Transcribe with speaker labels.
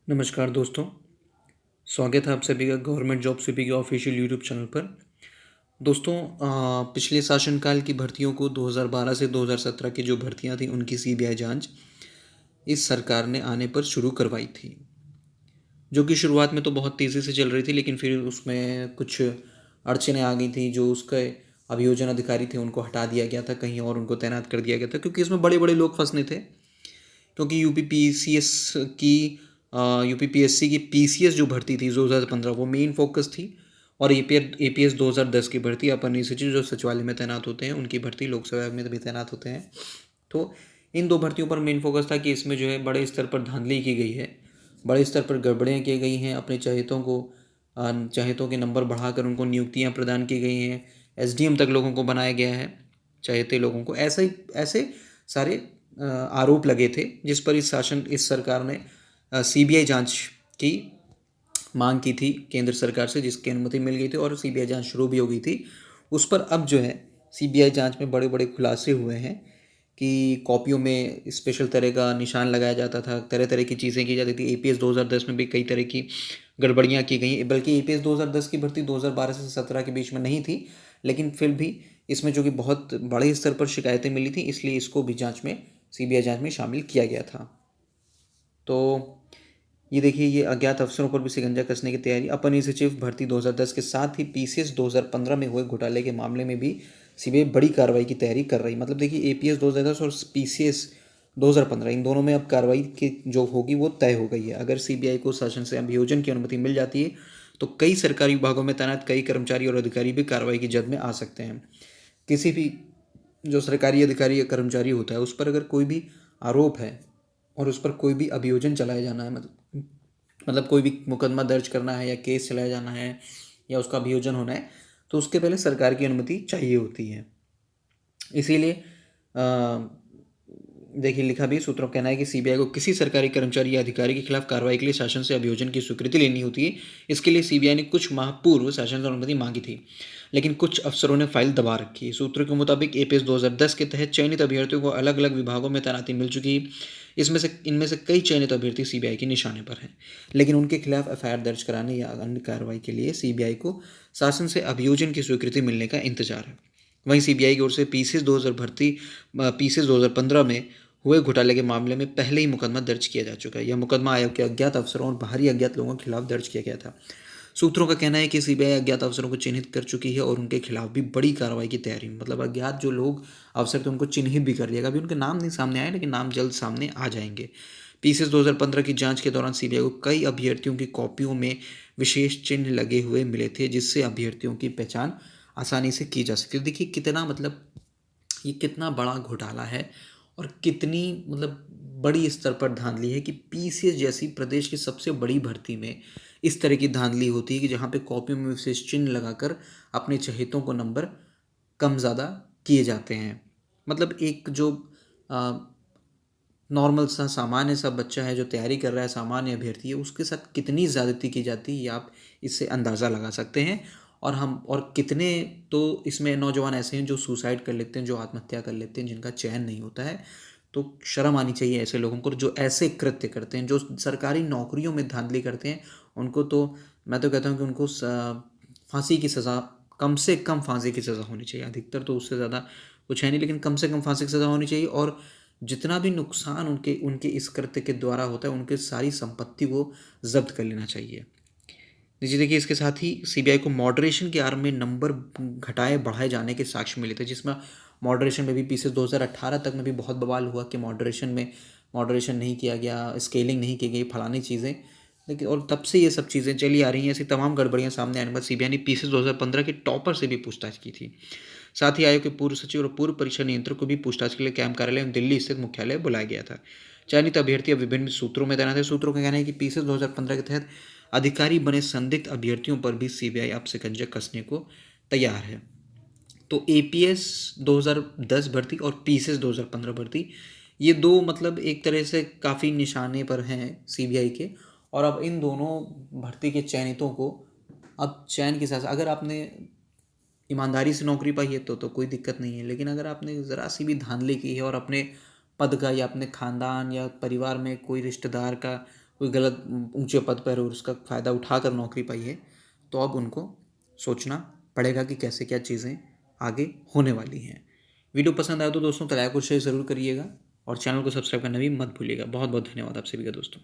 Speaker 1: नमस्कार दोस्तों, स्वागत है आप सभी का गवर्नमेंट जॉब सीपी के ऑफिशियल यूट्यूब चैनल पर। दोस्तों, पिछले शासनकाल की भर्तियों को 2012 से 2017 की जो भर्तियां थी उनकी सीबीआई जांच इस सरकार ने आने पर शुरू करवाई थी, जो कि शुरुआत में तो बहुत तेज़ी से चल रही थी, लेकिन फिर उसमें कुछ अड़चनें आ गई थी। जो उसके अभियोजन अधिकारी थे उनको हटा दिया गया था, कहीं और उनको तैनात कर दिया गया था, क्योंकि इसमें बड़े बड़े लोग फंसने थे। क्योंकि यूपीपीएससी की पीसीएस जो भर्ती थी 2015 वो मेन फोकस थी, और एपीएस 2010 की भर्ती अपर सचिव जो सचिवालय में तैनात होते हैं उनकी भर्ती लोकसभा में भी तैनात होते हैं। तो इन दो भर्तियों पर मेन फोकस था कि इसमें जो है बड़े स्तर पर धांधली की गई है, बड़े स्तर पर गड़बड़ियाँ की गई हैं, अपने चहेतों के नंबर बढ़ाकर उनको नियुक्तियाँ प्रदान की गई हैं, एसडीएम तक लोगों को बनाया गया है, चहेते लोगों को। ऐसे सारे आरोप लगे थे, जिस पर इस सरकार ने सीबीआई जांच की मांग की थी केंद्र सरकार से, जिसकी अनुमति मिल गई थी और सीबीआई जांच शुरू भी हो गई थी। उस पर अब जो है सीबीआई जांच में बड़े बड़े खुलासे हुए हैं कि कॉपियों में स्पेशल तरह का निशान लगाया जाता था, तरह तरह की चीज़ें की जाती थी। एपीएस 2010 में भी कई तरह की गड़बड़ियाँ की गई, बल्कि एपीएस 2010 की भर्ती 2012 से 17 के बीच में नहीं थी, लेकिन फिर भी इसमें जो कि बहुत बड़े स्तर पर शिकायतें मिली थी, इसलिए इसको भी सीबीआई जांच में शामिल किया गया था। तो ये देखिए, ये अज्ञात अफसरों पर भी शिकंजा कसने की तैयारी। अपर सचिव भर्ती 2010 के साथ ही पीसीएस 2015 में हुए घोटाले के मामले में भी सीबीआई बड़ी कार्रवाई की तैयारी कर रही। मतलब देखिए, एपीएस 2010 और पीसीएस 2015 इन दोनों में अब कार्रवाई की जो होगी वो तय हो गई है। अगर सीबीआई को शासन से अभियोजन की अनुमति मिल जाती है तो कई सरकारी विभागों में तैनात कई कर्मचारी और अधिकारी भी कार्रवाई की जद में आ सकते हैं। किसी भी जो सरकारी अधिकारी या कर्मचारी होता है उस पर अगर कोई भी आरोप है और उस पर कोई भी अभियोजन चलाया जाना है, मतलब कोई भी मुकदमा दर्ज करना है या केस चलाया जाना है या उसका अभियोजन होना है, तो उसके पहले सरकार की अनुमति चाहिए होती है। इसीलिए देखिए, लिखा भी, सूत्रों का कहना है कि सीबीआई को किसी सरकारी कर्मचारी या अधिकारी के खिलाफ कार्रवाई के लिए शासन से अभियोजन की स्वीकृति लेनी होती है। इसके लिए सीबीआई ने कुछ माह पूर्व शासन से अनुमति मांगी थी, लेकिन कुछ अफसरों ने फाइल दबा रखी है। सूत्रों के मुताबिक एपीएस 2010 के तहत चयनित अभ्यर्थियों को अलग अलग विभागों में तैनाती मिल चुकी है। इनमें से कई चयनित अभ्यर्थी सीबीआई के निशाने पर हैं, लेकिन उनके खिलाफ एफआईआर दर्ज कराने या अन्य कार्रवाई के लिए सीबीआई को शासन से अभियोजन की स्वीकृति मिलने का इंतजार है। वहीं सीबीआई की ओर से पीसीएस 2015 में हुए घोटाले के मामले में पहले ही मुकदमा दर्ज किया जा चुका है। यह मुकदमा आयोग के अज्ञात अफसरों और बाहरी अज्ञात लोगों के खिलाफ दर्ज किया गया था। सूत्रों का कहना है कि सीबीआई अज्ञात अफसरों को चिन्हित कर चुकी है और उनके खिलाफ भी बड़ी कार्रवाई की तैयारी में। मतलब अज्ञात जो लोग अफसर थे उनको चिन्हित भी कर लिया। अभी उनके नाम नहीं सामने आए, लेकिन नाम जल्द सामने आ जाएंगे। पीसीएस 2015 की जांच के दौरान सीबीआई को कई अभ्यर्थियों की कॉपियों में विशेष चिन्ह लगे हुए मिले थे, जिससे अभ्यर्थियों की पहचान आसानी से की जा सकती है। देखिए कितना, मतलब ये कितना बड़ा घोटाला है और कितनी, मतलब बड़ी स्तर पर धांधली है कि पीसीएस जैसी प्रदेश की सबसे बड़ी भर्ती में इस तरह की धांधली होती है कि जहाँ पे कॉपी में विशेष चिन्ह लगाकर अपने चहेतों को नंबर कम ज़्यादा किए जाते हैं। मतलब एक जो नॉर्मल सा सामान्य सा बच्चा है जो तैयारी कर रहा है, सामान्य अभ्यर्थी है, उसके साथ कितनी ज़्यादती की जाती है ये आप इससे अंदाज़ा लगा सकते हैं। और कितने तो इसमें नौजवान ऐसे हैं जो सुसाइड कर लेते हैं, जो आत्महत्या कर लेते हैं, जिनका चयन नहीं होता है। तो शर्म आनी चाहिए ऐसे लोगों को जो ऐसे कृत्य करते हैं, जो सरकारी नौकरियों में धांधली करते हैं। उनको तो मैं तो कहता हूँ कि उनको फांसी की सज़ा, कम से कम फांसी की सज़ा होनी चाहिए। अधिकतर तो उससे ज़्यादा कुछ है नहीं, लेकिन कम से कम फांसी की सज़ा होनी चाहिए। और जितना भी नुकसान उनके उनके इस कृत्य के द्वारा होता है, उनके सारी संपत्ति को जब्त कर लेना चाहिए। जी देखिए, इसके साथ ही सीबीआई को मॉडरेशन के आड़ में नंबर घटाए बढ़ाए जाने के साक्ष्य मिले थे, जिसमें मॉडरेशन में भी पीछे 2018 तक में भी बहुत बवाल हुआ कि मॉडरेशन नहीं किया गया, स्केलिंग नहीं की गई, फलानी चीज़ें। लेकिन और तब से ये सब चीज़ें चली आ रही हैं। ऐसी तमाम गड़बड़ियाँ सामने आने के बाद सीबीआई ने पीसीएस 2015 के टॉपर से भी पूछताछ की थी। साथ ही आयोग के पूर्व सचिव और पूर्व परीक्षा नियंत्रक को भी पूछताछ के लिए कैंप कार्यालय में दिल्ली स्थित मुख्यालय बुलाया गया था। चयनित अभ्यर्थी अब विभिन्न सूत्रों में तैनात है। सूत्रों का कहना है कि पीसीएस 2015 के तहत अधिकारी बने संदिग्ध अभ्यर्थियों पर भी सीबीआई अब शिकंजा कसने को तैयार है। तो एपीएस 2010 भर्ती और पीसीएस 2015 भर्ती, ये दो मतलब एक तरह से काफ़ी निशाने पर हैं सीबीआई के। और अब इन दोनों भर्ती के चयनितों को अब चयन के साथ, अगर आपने ईमानदारी से नौकरी पाई है तो कोई दिक्कत नहीं है, लेकिन अगर आपने ज़रा सी भी धांधली की है और अपने पद का या अपने ख़ानदान या परिवार में कोई रिश्तेदार का कोई गलत ऊंचे पद पर और उसका फ़ायदा उठाकर नौकरी पाई है, तो अब उनको सोचना पड़ेगा कि कैसे क्या चीज़ें आगे होने वाली हैं। वीडियो पसंद आया तो दोस्तों तो लाइक और शेयर ज़रूर करिएगा और चैनल को सब्सक्राइब करना भी मत भूलिएगा। बहुत बहुत धन्यवाद आप सभी का दोस्तों।